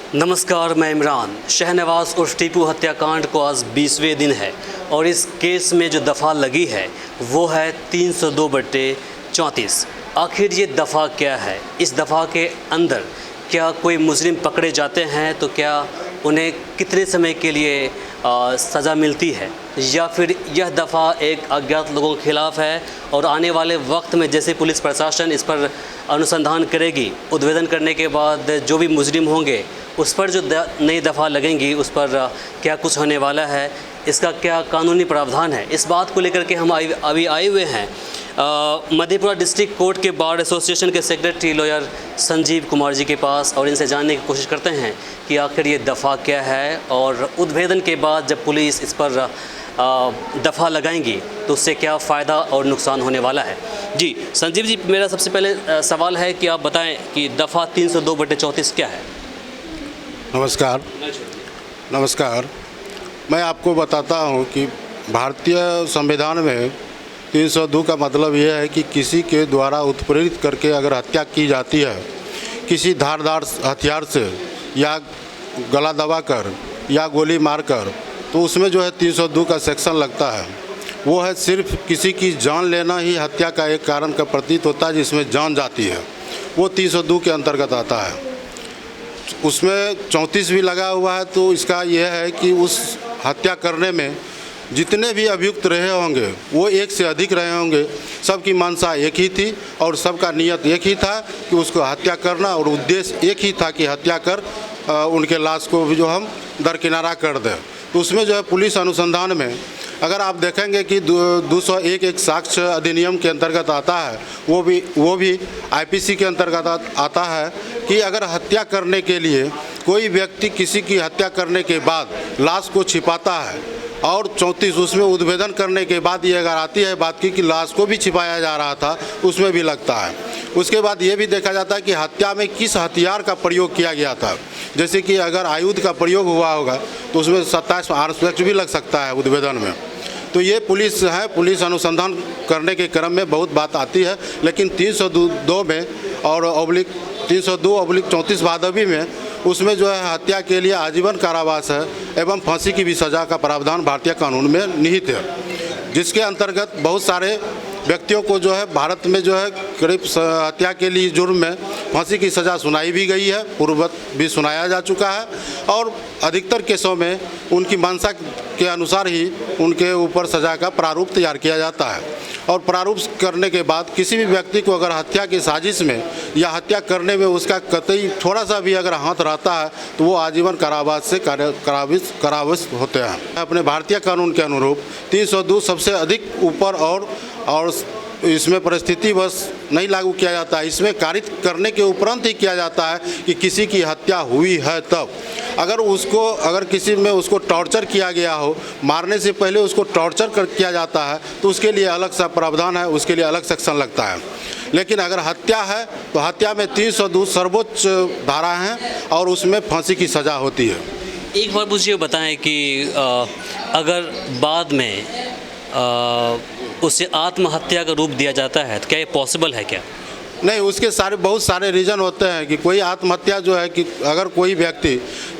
नमस्कार, मैं इमरान। शहनवाज उर्फ टीपू हत्याकांड को आज 20वें दिन है और इस केस में जो दफ़ा लगी है वो है 302/34। आखिर ये दफ़ा क्या है? इस दफ़ा के अंदर क्या कोई मुजरिम पकड़े जाते हैं तो क्या उन्हें कितने समय के लिए सज़ा मिलती है, या फिर यह दफ़ा एक अज्ञात लोगों के ख़िलाफ़ है और आने वाले वक्त में जैसे पुलिस प्रशासन इस पर अनुसंधान करेगी, उद्भेदन करने के बाद जो भी मुजरिम होंगे उस पर जो नई दफ़ा लगेंगी उस पर क्या कुछ होने वाला है, इसका क्या कानूनी प्रावधान है, इस बात को लेकर के हम अभी आए हुए हैं मधेपुरा डिस्ट्रिक्ट कोर्ट के बार एसोसिएशन के सेक्रेटरी लॉयर संजीव कुमार जी के पास, और इनसे जानने की कोशिश करते हैं कि आखिर ये दफ़ा क्या है और उद्भेदन के बाद जब पुलिस इस पर दफ़ा लगाएंगी तो उससे क्या फ़ायदा और नुकसान होने वाला है। जी संजीव जी, मेरा सबसे पहले सवाल है कि आप बताएं कि दफ़ा 302/34 क्या है। नमस्कार। मैं आपको बताता हूं कि भारतीय संविधान में 302 का मतलब यह है कि किसी के द्वारा उत्प्रेरित करके अगर हत्या की जाती है किसी धारदार हथियार से या गला दबाकर या गोली मारकर, तो उसमें जो है 302 का सेक्शन लगता है। वो है सिर्फ किसी की जान लेना ही हत्या का एक कारण का प्रतीत होता है, जिसमें जान जाती है, वो 302 के अंतर्गत आता है। उसमें 34 भी लगा हुआ है, तो इसका यह है कि उस हत्या करने में जितने भी अभियुक्त रहे होंगे वो एक से अधिक रहे होंगे, सबकी मंशा एक ही थी और सबका नियत एक ही था कि उसको हत्या करना, और उद्देश्य एक ही था कि हत्या कर उनके लाश को भी जो हम दरकिनारा कर दें। तो उसमें जो है पुलिस अनुसंधान में अगर आप देखेंगे कि 201 एक साक्ष्य अधिनियम के अंतर्गत आता है, वो भी आईपीसी के अंतर्गत आता है कि अगर हत्या करने के लिए कोई व्यक्ति किसी की हत्या करने के बाद लाश को छिपाता है, और 34 उसमें उद्भेदन करने के बाद ये अगर आती है बात की कि लाश को भी छिपाया जा रहा था, उसमें भी लगता है। उसके बाद ये भी देखा जाता है कि हत्या में किस हथियार का प्रयोग किया गया था। जैसे कि अगर आयुध का प्रयोग हुआ होगा तो उसमें 27 आर्म्स भी लग सकता है उद्भेदन में। तो ये पुलिस है, पुलिस अनुसंधान करने के क्रम में बहुत बात आती है, लेकिन 302 में और /302/34 भादवी में उसमें जो है हत्या के लिए आजीवन कारावास है एवं फांसी की भी सज़ा का प्रावधान भारतीय कानून में निहित है, जिसके अंतर्गत बहुत सारे व्यक्तियों को जो है भारत में जो है करीब हत्या के लिए जुर्म में फांसी की सज़ा सुनाई भी गई है, पूर्ववत भी सुनाया जा चुका है, और अधिकतर केसों में उनकी मंशा के अनुसार ही उनके ऊपर सज़ा का प्रारूप तैयार किया जाता है। और प्रारूप करने के बाद किसी भी व्यक्ति को अगर हत्या की साजिश में या हत्या करने में उसका कतई थोड़ा सा भी अगर हाथ रहता है तो वो आजीवन कारावास से कारावास होते हैं। अपने भारतीय कानून के अनुरूप 302 सबसे अधिक ऊपर और इसमें परिस्थिति बस नहीं लागू किया जाता है। इसमें कारित करने के उपरांत ही किया जाता है कि किसी की हत्या हुई है तब। अगर किसी में उसको टॉर्चर किया गया हो, मारने से पहले उसको टॉर्चर किया जाता है तो उसके लिए अलग सा प्रावधान है, उसके लिए अलग सेक्शन लगता है। लेकिन अगर हत्या है तो हत्या में 302 सर्वोच्च धारा है और उसमें फांसी की सज़ा होती है। एक बार मुझे बताएं कि अगर बाद में उसे आत्महत्या का रूप दिया जाता है तो क्या ये पॉसिबल है क्या? नहीं, उसके बहुत सारे रीज़न होते हैं कि कोई आत्महत्या जो है कि अगर कोई व्यक्ति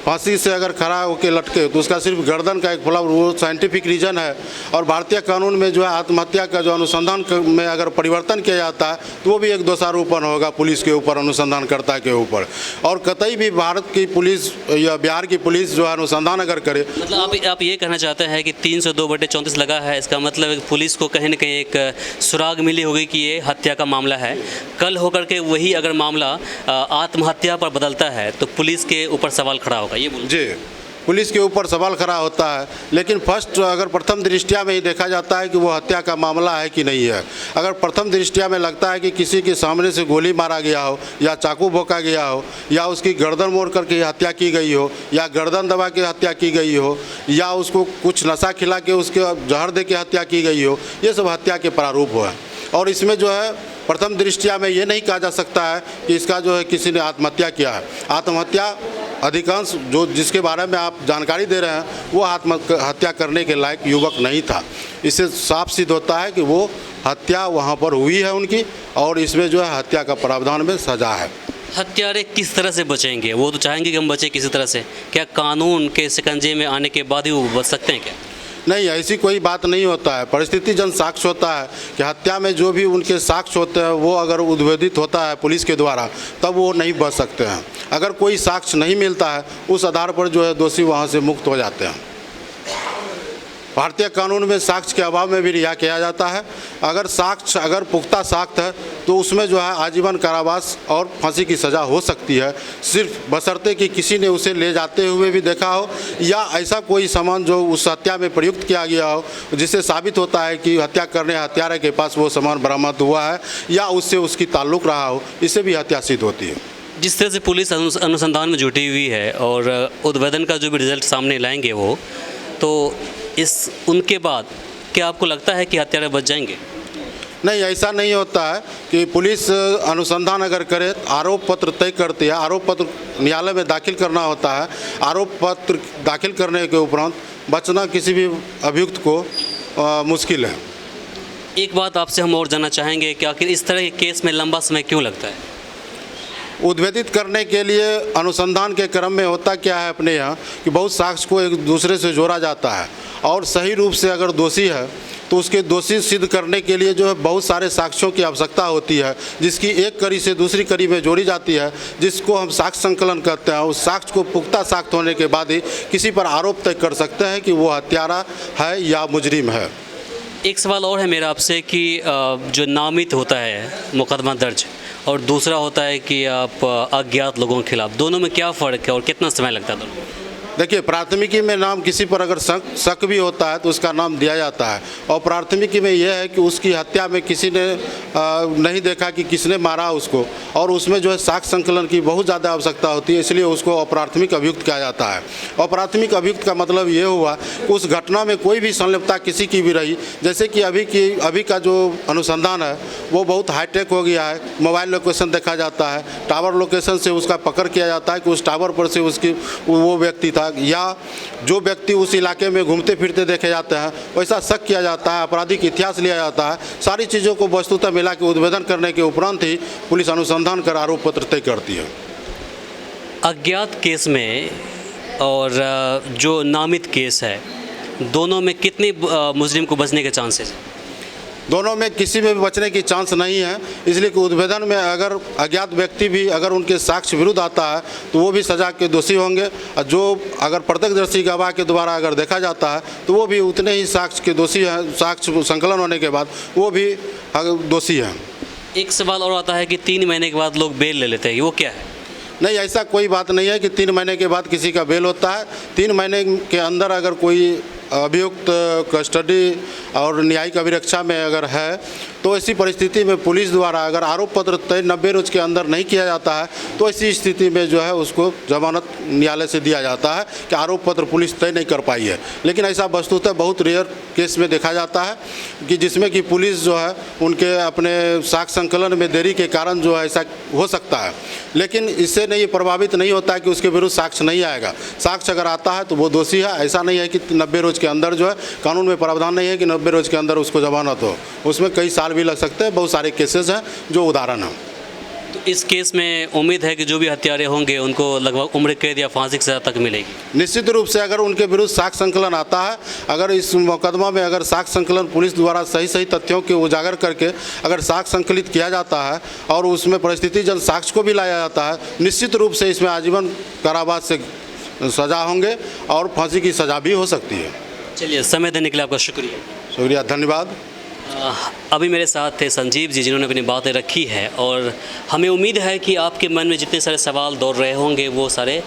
फांसी से अगर खड़ा होकर लटके तो उसका सिर्फ गर्दन का एक फुला, वो साइंटिफिक रीज़न है। और भारतीय कानून में जो है आत्महत्या का जो अनुसंधान में अगर परिवर्तन किया जाता है तो वो भी एक दोषारोपण होगा पुलिस के ऊपर, अनुसंधानकर्ता के ऊपर। और कतई भी भारत की पुलिस या बिहार की पुलिस जो है अनुसंधान अगर करे, मतलब आप ये कहना चाहते हैं कि 302/34 लगा है, इसका मतलब पुलिस को कहीं ना कहीं एक सुराग मिली होगी कि ये हत्या का मामला है। कल होकर के वही अगर मामला आत्महत्या पर बदलता है तो पुलिस के ऊपर सवाल खड़ा होगा, ये बोलो। जी, पुलिस के ऊपर सवाल खड़ा होता है। लेकिन फर्स्ट अगर प्रथम दृष्टया में ही देखा जाता है कि वो हत्या का मामला है कि नहीं है। अगर प्रथम दृष्टया में लगता है कि किसी के सामने से गोली मारा गया हो या चाकू भोंका गया हो या उसकी गर्दन मोड़ करके हत्या की गई हो या गर्दन दबा के हत्या की गई हो या उसको कुछ नशा खिला के उसके जहर दे के हत्या की गई हो, ये सब हत्या के प्रारूप है। और इसमें जो है प्रथम दृष्टया में ये नहीं कहा जा सकता है कि इसका जो है किसी ने आत्महत्या किया है। आत्महत्या अधिकांश जिसके बारे में आप जानकारी दे रहे हैं वो आत्महत्या करने के लायक युवक नहीं था। इससे साफ सिद्ध होता है कि वो हत्या वहाँ पर हुई है उनकी, और इसमें जो है हत्या का प्रावधान में सजा है। हत्यारे किस तरह से बचेंगे? वो तो चाहेंगे कि हम बचें किसी तरह से। क्या कानून के शिकंजे में आने के बाद ही वो बच सकते हैं क्या? नहीं, ऐसी कोई बात नहीं होता है। परिस्थिति जन साक्ष्य होता है कि हत्या में जो भी उनके साक्ष्य होते हैं वो अगर उद्भेदित होता है पुलिस के द्वारा, तब वो नहीं बच सकते हैं। अगर कोई साक्ष्य नहीं मिलता है, उस आधार पर जो है दोषी वहाँ से मुक्त हो जाते हैं। भारतीय कानून में साक्ष्य के अभाव में भी रिहा किया जाता है। अगर पुख्ता साक्ष्य है तो उसमें जो है आजीवन कारावास और फांसी की सज़ा हो सकती है, सिर्फ बशर्ते कि किसी ने उसे ले जाते हुए भी देखा हो या ऐसा कोई सामान जो उस हत्या में प्रयुक्त किया गया हो जिससे साबित होता है कि हत्या करने हत्यारे के पास वो सामान बरामद हुआ है या उससे उसकी ताल्लुक़ रहा हो, इससे भी हत्या सिद्ध होती है। जिस तरह से पुलिस अनुसंधान में जुटी हुई है और उद्भेदन का जो भी रिजल्ट सामने लाएंगे वो, तो उनके बाद क्या आपको लगता है कि हत्यारे बच जाएंगे? नहीं, ऐसा नहीं होता है कि पुलिस अनुसंधान अगर करे, आरोप पत्र तय करती है, आरोप पत्र न्यायालय में दाखिल करना होता है। आरोप पत्र दाखिल करने के उपरांत बचना किसी भी अभियुक्त को मुश्किल है। एक बात आपसे हम और जानना चाहेंगे कि आखिर इस तरह के केस में लंबा समय क्यों लगता है? उद्भेदित करने के लिए अनुसंधान के क्रम में होता क्या है अपने यहाँ कि बहुत साक्ष्य को एक दूसरे से जोड़ा जाता है और सही रूप से अगर दोषी है तो उसके दोषी सिद्ध करने के लिए जो है बहुत सारे साक्ष्यों की आवश्यकता होती है, जिसकी एक कड़ी से दूसरी कड़ी में जोड़ी जाती है, जिसको हम साक्ष्य संकलन कहते हैं। उस साक्ष्य को पुख्ता साक्ष्य होने के बाद ही किसी पर आरोप तय कर सकते हैं कि वो हत्यारा है या मुजरिम है। एक सवाल और है मेरा आपसे कि जो नामित होता है मुकदमा दर्ज और दूसरा होता है कि आप अज्ञात लोगों के खिलाफ, दोनों में क्या फ़र्क है और कितना समय लगता है दोनों? देखिए, प्राथमिकी में नाम किसी पर अगर शक भी होता है तो उसका नाम दिया जाता है और प्राथमिकी में यह है कि उसकी हत्या में किसी ने नहीं देखा कि किसने मारा उसको, और उसमें जो है साक्ष्य संकलन की बहुत ज़्यादा आवश्यकता होती है, इसलिए उसको अप्राथमिक अभियुक्त कहा जाता है। अप्राथमिक अभियुक्त का मतलब ये हुआ कि उस घटना में कोई भी संलिप्तता किसी की भी रही, जैसे कि अभी का जो अनुसंधान है वो बहुत हाईटेक हो गया है। मोबाइल लोकेशन देखा जाता है, टावर लोकेशन से उसका पकड़ किया जाता है कि उस टावर पर से वो व्यक्ति था या जो व्यक्ति उस इलाके में घूमते फिरते देखे जाते हैं, वैसा शक किया जाता है, आपराधिक इतिहास लिया जाता है। सारी चीज़ों को वस्तुतः मिला के उद्भेदन करने के उपरांत ही पुलिस अनुसंधान कर आरोप पत्र तय करती है। अज्ञात केस में और जो नामित केस है, दोनों में कितने मुजरिम को बचने के चांसेस हैं? दोनों में किसी में भी बचने की चांस नहीं है, इसलिए कि उद्भेदन में अगर अज्ञात व्यक्ति भी अगर उनके साक्ष्य विरुद्ध आता है तो वो भी सजा के दोषी होंगे, और जो अगर प्रत्यक्षदर्शी गवाह के द्वारा अगर देखा जाता है तो वो भी उतने ही साक्ष्य के दोषी हैं। साक्ष्य संकलन होने के बाद वो भी दोषी हैं। एक सवाल और आता है कि 3 महीने के बाद लोग बेल ले लेते हैं, वो क्या है? नहीं, ऐसा कोई बात नहीं है कि 3 महीने के बाद किसी का बेल होता है। 3 महीने के अंदर अगर कोई अभियुक्त कस्टडी और न्यायिक अभिरक्षा में अगर है तो ऐसी परिस्थिति में पुलिस द्वारा अगर आरोप पत्र तय 90 रोज के अंदर नहीं किया जाता है तो ऐसी स्थिति में जो है उसको जमानत न्यायालय से दिया जाता है कि आरोप पत्र पुलिस तय नहीं कर पाई है। लेकिन ऐसा वस्तुतः बहुत रेयर केस में देखा जाता है कि जिसमें कि पुलिस जो है उनके अपने साक्ष्य संकलन में देरी के कारण जो है ऐसा हो सकता है, लेकिन इससे नहीं प्रभावित नहीं होता है कि उसके विरुद्ध साक्ष्य नहीं आएगा। साक्ष्य अगर आता है तो वो दोषी है। ऐसा नहीं है कि 90 रोज के अंदर जो है, कानून में प्रावधान नहीं है कि 90 रोज के अंदर उसको जमानत हो, उसमें कई साल भी लग सकते हैं। बहुत सारे केसेस हैं जो उदाहरण हैं। तो इस केस में उम्मीद है कि जो भी हत्यारे होंगे उनको लगभग उम्र कैद या फांसी की सज़ा तक मिलेगी। निश्चित रूप से अगर उनके विरुद्ध साक्ष्य संकलन आता है, अगर इस मुकदमा में अगर साक्ष्य संकलन पुलिस द्वारा सही तथ्यों के उजागर करके अगर साक्ष्य संकलित किया जाता है और उसमें परिस्थिति जन साक्ष्य को भी लाया जाता है, निश्चित रूप से इसमें आजीवन कारावास से सज़ा होंगे और फांसी की सज़ा भी हो सकती है। चलिए, समय देने के लिए आपका शुक्रिया, धन्यवाद। अभी मेरे साथ थे संजीव जी जिन्होंने अपनी बातें रखी है और हमें उम्मीद है कि आपके मन में जितने सारे सवाल दौड़ रहे होंगे वो सारे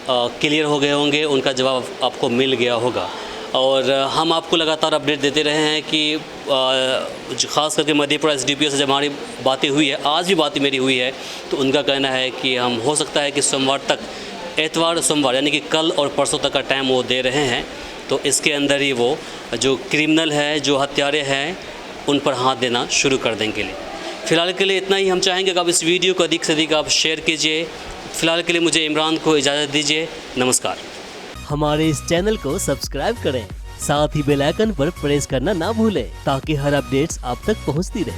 क्लियर हो गए होंगे, उनका जवाब आपको मिल गया होगा। और हम आपको लगातार अपडेट देते रहे हैं कि ख़ास करके मधेपुरा SDPO से जब हमारी बातें हुई है, आज भी बातें मेरी हुई है, तो उनका कहना है कि हम हो सकता है कि सोमवार तक, एतवार सोमवार यानी कि कल और परसों तक का टाइम वो दे रहे हैं। तो इसके अंदर ही वो जो क्रिमिनल है, जो हत्यारे हैं, उन पर हाथ देना शुरू कर देंगे। फ़िलहाल के लिए इतना ही हम चाहेंगे कि आप इस वीडियो को अधिक से अधिक आप शेयर कीजिए। फ़िलहाल के लिए मुझे इमरान को इजाज़त दीजिए। नमस्कार। हमारे इस चैनल को सब्सक्राइब करें, साथ ही बेल आइकन पर प्रेस करना ना भूलें ताकि हर अपडेट्स आप तक पहुंचती रहे।